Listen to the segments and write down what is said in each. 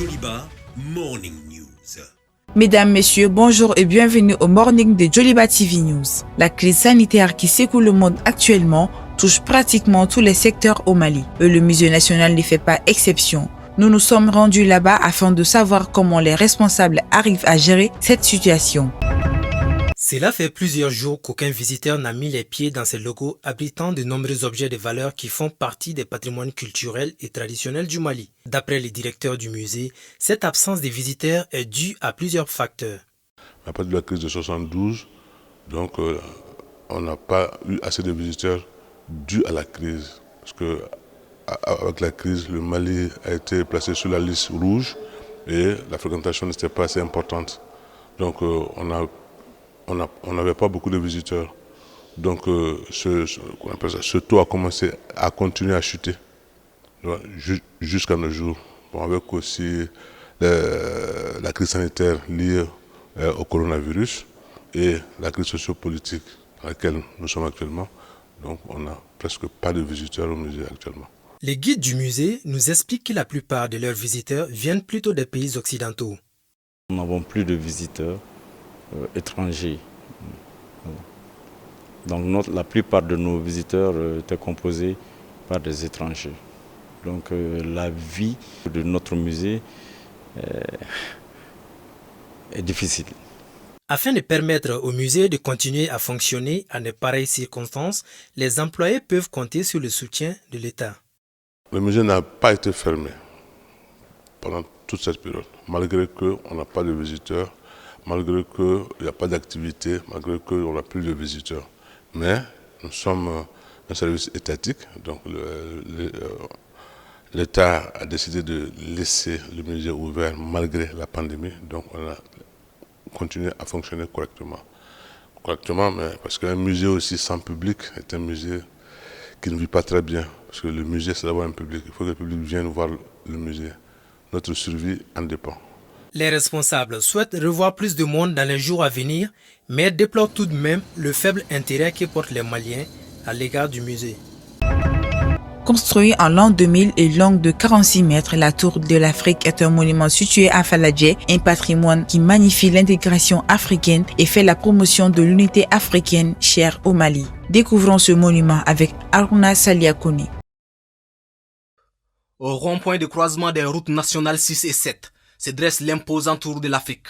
Joliba Morning News. Mesdames, Messieurs, bonjour et bienvenue au Morning de Joliba TV News. La crise sanitaire qui secoue le monde actuellement touche pratiquement tous les secteurs au Mali. Et le Musée national ne fait pas exception. Nous nous sommes rendus là-bas afin de savoir comment les responsables arrivent à gérer cette situation. Cela fait plusieurs jours qu'aucun visiteur n'a mis les pieds dans ces locaux abritant de nombreux objets de valeur qui font partie des patrimoines culturels et traditionnels du Mali. D'après le directeur du musée, cette absence de visiteurs est due à plusieurs facteurs. À partir de la crise de 72, donc on n'a pas eu assez de visiteurs dû à la crise. Parce que avec la crise, le Mali a été placé sur la liste rouge et la fréquentation n'était pas assez importante. Donc on n'avait pas beaucoup de visiteurs. Donc ce taux a commencé à continuer à chuter jusqu'à nos jours. Bon, avec aussi la crise sanitaire liée au coronavirus et la crise sociopolitique dans laquelle nous sommes actuellement. Donc on n'a presque pas de visiteurs au musée actuellement. Les guides du musée nous expliquent que la plupart de leurs visiteurs viennent plutôt des pays occidentaux. Nous n'avons plus de visiteurs étrangers. Donc la plupart de nos visiteurs étaient composés par des étrangers. Donc la vie de notre musée est difficile. Afin de permettre au musée de continuer à fonctionner en de pareilles circonstances, les employés peuvent compter sur le soutien de l'État. Le musée n'a pas été fermé pendant toute cette période, malgré qu'on n'a pas de visiteurs, malgré qu'il n'y a pas d'activité, malgré qu'on n'a plus de visiteurs. Mais nous sommes un service étatique, donc l'État a décidé de laisser le musée ouvert malgré la pandémie, donc on a continué à fonctionner correctement. Correctement, mais parce qu'un musée aussi sans public est un musée qui ne vit pas très bien. Parce que le musée, c'est d'abord un public. Il faut que le public vienne voir le musée. Notre survie en dépend. Les responsables souhaitent revoir plus de monde dans les jours à venir, mais déplorent tout de même le faible intérêt que portent les Maliens à l'égard du musée. Construit en l'an 2000 et longue de 46 mètres, la Tour de l'Afrique est un monument situé à Faladje, un patrimoine qui magnifie l'intégration africaine et fait la promotion de l'unité africaine chère au Mali. Découvrons ce monument avec Aruna Saliakoni. Au rond-point de croisement des routes nationales 6 et 7 se dresse l'imposant Tour de l'Afrique.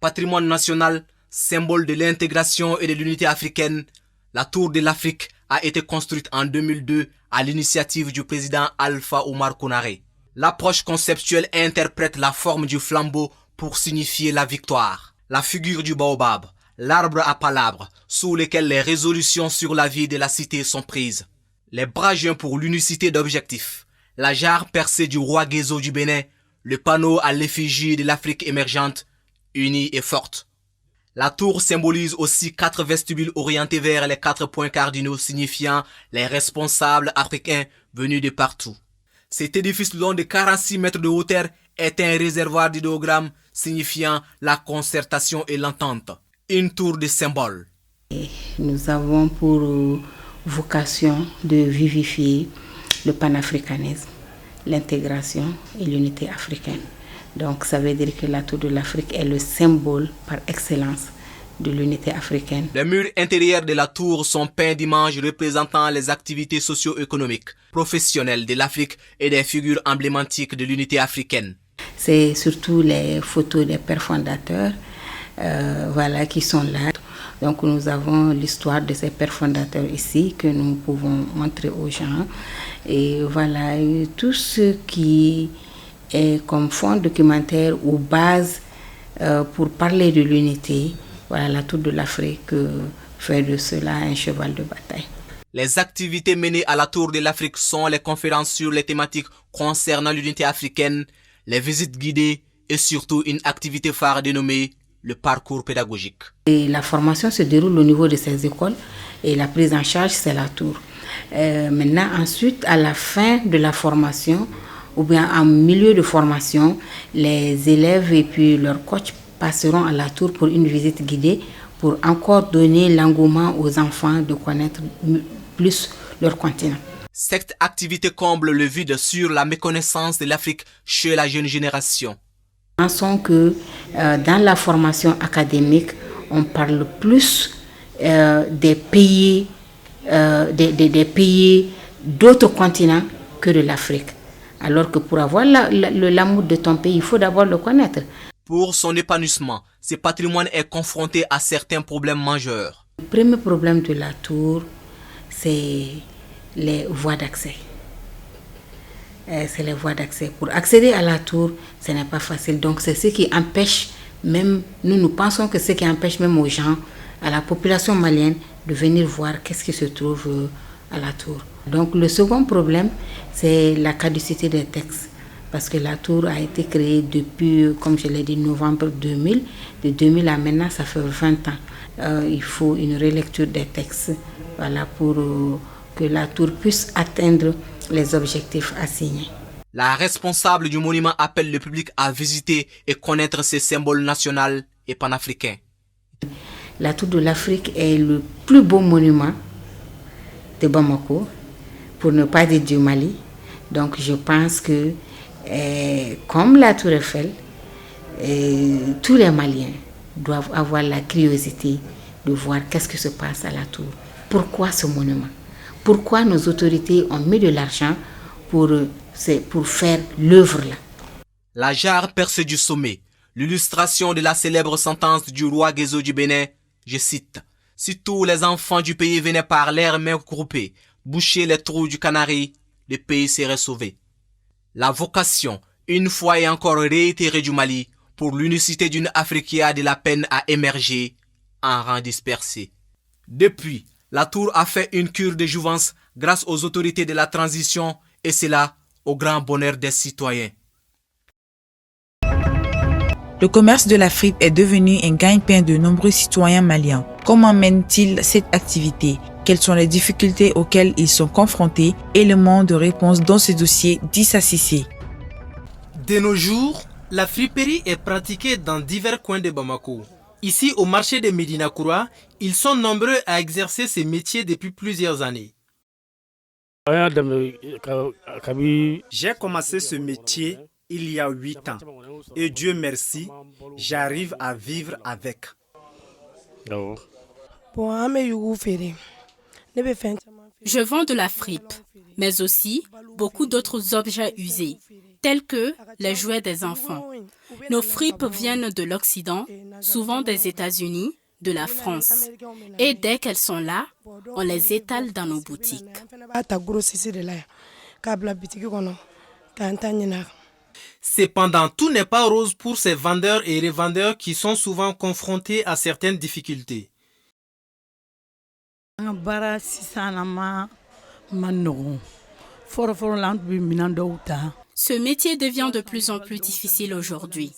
Patrimoine national, symbole de l'intégration et de l'unité africaine, la Tour de l'Afrique a été construite en 2002 à l'initiative du président Alpha Oumar Konaré. L'approche conceptuelle interprète la forme du flambeau pour signifier la victoire. La figure du baobab, l'arbre à palabres, sous lequel les résolutions sur la vie de la cité sont prises. Les bras joints pour l'unicité d'objectifs. La jarre percée du roi Guézo du Bénin, le panneau à l'effigie de l'Afrique émergente, unie et forte. La tour symbolise aussi 4 vestibules orientés vers les 4 points cardinaux signifiant les responsables africains venus de partout. Cet édifice long de 46 mètres de hauteur est un réservoir d'idéogrammes signifiant la concertation et l'entente. Une tour de symboles. Nous avons pour vocation de vivifier le panafricanisme, l'intégration et l'unité africaine. Donc ça veut dire que la Tour de l'Afrique est le symbole par excellence de l'unité africaine. Les murs intérieurs de la tour sont peints d'images représentant les activités socio-économiques, professionnelles de l'Afrique et des figures emblématiques de l'unité africaine. C'est surtout les photos des pères fondateurs qui sont là. Donc nous avons l'histoire de ces pères fondateurs ici que nous pouvons montrer aux gens. Et voilà, tout ce qui est comme fond documentaire ou base pour parler de l'unité, voilà, la Tour de l'Afrique fait de cela un cheval de bataille. Les activités menées à la Tour de l'Afrique sont les conférences sur les thématiques concernant l'unité africaine, les visites guidées et surtout une activité phare dénommée le parcours pédagogique. Et la formation se déroule au niveau de ces écoles et la prise en charge, c'est la tour. Maintenant, ensuite, à la fin de la formation, ou bien en milieu de formation, les élèves et puis leurs coachs passeront à la tour pour une visite guidée pour encore donner l'engouement aux enfants de connaître plus leur continent. Cette activité comble le vide sur la méconnaissance de l'Afrique chez la jeune génération. Pensons que dans la formation académique, on parle plus des pays d'autres continents que de l'Afrique. Alors que pour avoir l'amour de ton pays, il faut d'abord le connaître. Pour son épanouissement, ce patrimoine est confronté à certains problèmes majeurs. Le premier problème de la tour, c'est les voies d'accès. C'est les voies d'accès. Pour accéder à la tour, ce n'est pas facile. Donc c'est ce qui empêche même, nous pensons que ce qui empêche même aux gens, à la population malienne, de venir voir qu'est-ce qui se trouve à la tour. Donc le second problème, c'est la caducité des textes. Parce que la tour a été créée depuis, comme je l'ai dit, novembre 2000. De 2000 à maintenant, ça fait 20 ans. Il faut une relecture des textes, voilà, pour que la tour puisse atteindre les objectifs assignés. La responsable du monument appelle le public à visiter et connaître ces symboles nationaux et panafricains. La tour de l'Afrique est le plus beau monument de Bamako, pour ne pas dire du Mali. Donc je pense que, comme la tour Eiffel, tous les Maliens doivent avoir la curiosité de voir qu'est-ce qui se passe à la tour. Pourquoi ce monument? Pourquoi nos autorités ont mis de l'argent pour faire l'œuvre là? La jarre percée du sommet, l'illustration de la célèbre sentence du roi Guézo du Bénin, je cite: « Si tous les enfants du pays venaient par leurs mains groupées boucher les trous du canari, le pays serait sauvé. » La vocation, une fois et encore réitérée du Mali, pour l'unicité d'une Afrique qui a de la peine à émerger en rang dispersé. Depuis, la tour a fait une cure de jouvence grâce aux autorités de la transition, et cela au grand bonheur des citoyens. Le commerce de l'Afrique est devenu un gagne-pain de nombreux citoyens maliens. Comment mènent-ils cette activité? Quelles sont les difficultés auxquelles ils sont confrontés? Éléments de réponse dans ce dossier d'Issa Cissé. De nos jours, la friperie est pratiquée dans divers coins de Bamako. Ici, au marché de Médina Kouroua, ils sont nombreux à exercer ces métiers depuis plusieurs années. J'ai commencé ce métier il y a 8 ans et Dieu merci, j'arrive à vivre avec. Je vends de la fripe, mais aussi beaucoup d'autres objets usés, tels que les jouets des enfants. Nos fripes viennent de l'Occident, souvent des États-Unis, de la France. Et dès qu'elles sont là, on les étale dans nos boutiques. Cependant, tout n'est pas rose pour ces vendeurs et revendeurs qui sont souvent confrontés à certaines difficultés. Ce métier devient de plus en plus difficile aujourd'hui,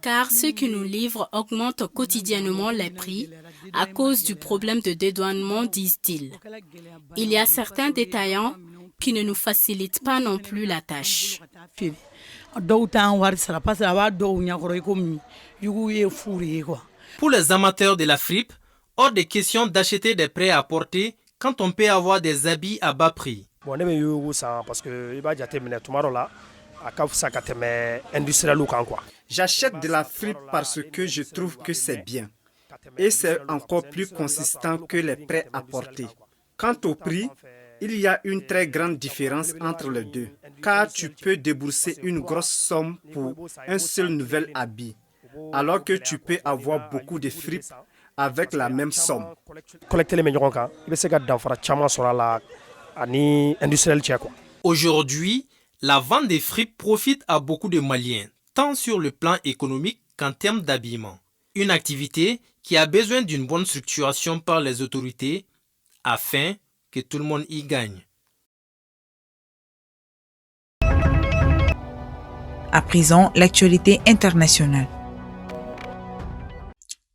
car ceux qui nous livrent augmentent quotidiennement les prix à cause du problème de dédouanement, disent-ils. Il y a certains détaillants qui ne nous facilitent pas non plus la tâche. Pour les amateurs de la fripe, hors de question d'acheter des prêts à porter quand on peut avoir des habits à bas prix. J'achète de la fripe parce que je trouve que c'est bien. Et c'est encore plus consistant que les prêts à porter. Quant au prix, il y a une très grande différence entre les deux, car tu peux débourser une grosse somme pour un seul nouvel habit, alors que tu peux avoir beaucoup de fripes avec la même somme. Aujourd'hui, la vente des fripes profite à beaucoup de Maliens, tant sur le plan économique qu'en termes d'habillement. Une activité qui a besoin d'une bonne structuration par les autorités afin que tout le monde y gagne. À présent, l'actualité internationale.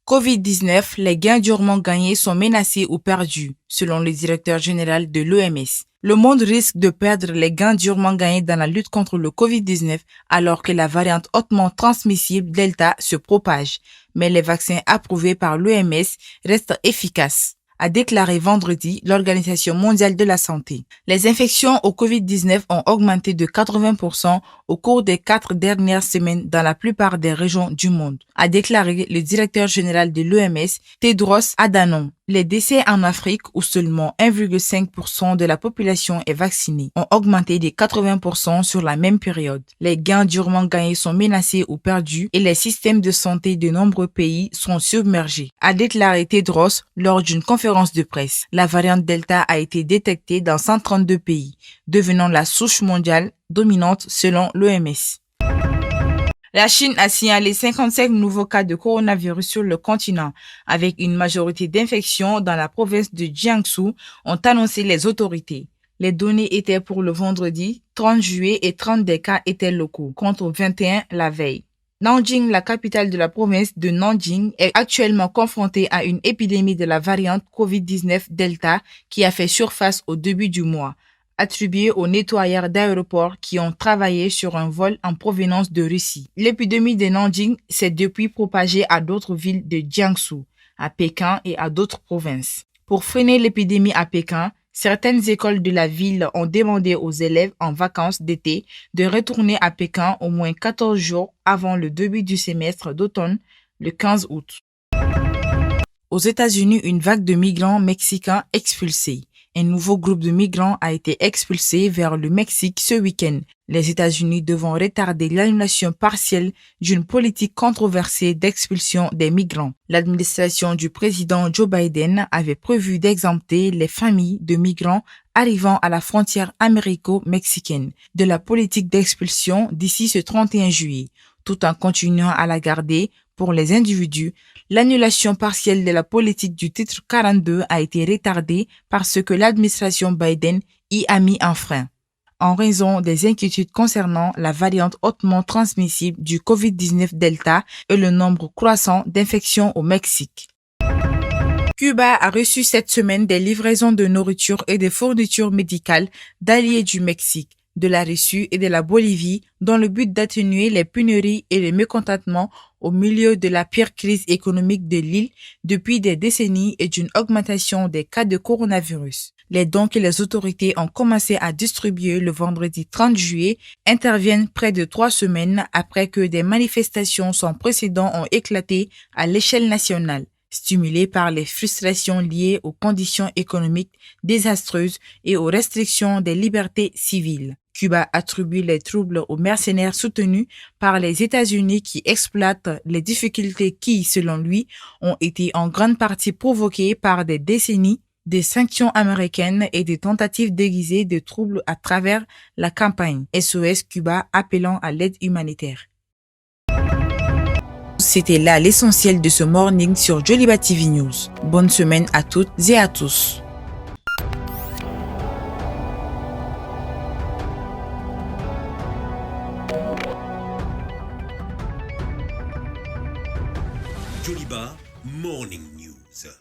Covid-19, les gains durement gagnés sont menacés ou perdus, selon le directeur général de l'OMS. Le monde risque de perdre les gains durement gagnés dans la lutte contre le Covid-19 alors que la variante hautement transmissible Delta se propage. Mais les vaccins approuvés par l'OMS restent efficaces. a déclaré vendredi l'Organisation mondiale de la santé. Les infections au Covid-19 ont augmenté de 80% au cours des 4 dernières semaines dans la plupart des régions du monde, a déclaré le directeur général de l'OMS, Tedros Adhanom. Les décès en Afrique, où seulement 1,5% de la population est vaccinée, ont augmenté de 80% sur la même période. Les gains durement gagnés sont menacés ou perdus et les systèmes de santé de nombreux pays sont submergés, a déclaré Tedros lors d'une conférence de presse. La variante Delta a été détectée dans 132 pays, devenant la souche mondiale dominante selon l'OMS. La Chine a signalé 55 nouveaux cas de coronavirus sur le continent, avec une majorité d'infections dans la province de Jiangsu, ont annoncé les autorités. Les données étaient pour le vendredi 30 juillet et 30 des cas étaient locaux, contre 21 la veille. Nanjing, la capitale de la province de Nanjing, est actuellement confrontée à une épidémie de la variante Covid-19 Delta qui a fait surface au début du mois, attribué aux nettoyeurs d'aéroports qui ont travaillé sur un vol en provenance de Russie. L'épidémie de Nanjing s'est depuis propagée à d'autres villes de Jiangsu, à Pékin et à d'autres provinces. Pour freiner l'épidémie à Pékin, certaines écoles de la ville ont demandé aux élèves en vacances d'été de retourner à Pékin au moins 14 jours avant le début du semestre d'automne, le 15 août. Aux États-Unis, une vague de migrants mexicains expulsés. Un nouveau groupe de migrants a été expulsé vers le Mexique ce week-end. Les États-Unis devront retarder l'annulation partielle d'une politique controversée d'expulsion des migrants. L'administration du président Joe Biden avait prévu d'exempter les familles de migrants arrivant à la frontière américo-mexicaine de la politique d'expulsion d'ici ce 31 juillet, tout en continuant à la garder pour les individus. L'annulation partielle de la politique du titre 42 a été retardée parce que l'administration Biden y a mis un frein, en raison des inquiétudes concernant la variante hautement transmissible du Covid-19 Delta et le nombre croissant d'infections au Mexique. Cuba a reçu cette semaine des livraisons de nourriture et des fournitures médicales d'alliés du Mexique, de la Russie et de la Bolivie dans le but d'atténuer les pénuries et les mécontentements au milieu de la pire crise économique de l'île depuis des décennies et d'une augmentation des cas de coronavirus. Les dons que les autorités ont commencé à distribuer le vendredi 30 juillet interviennent près de 3 semaines après que des manifestations sans précédent ont éclaté à l'échelle nationale, stimulées par les frustrations liées aux conditions économiques désastreuses et aux restrictions des libertés civiles. Cuba attribue les troubles aux mercenaires soutenus par les États-Unis qui exploitent les difficultés qui, selon lui, ont été en grande partie provoquées par des décennies des sanctions américaines et des tentatives déguisées de troubles à travers la campagne SOS Cuba appelant à l'aide humanitaire. C'était là l'essentiel de ce morning sur Joliba TV News. Bonne semaine à toutes et à tous. Joliba Morning News.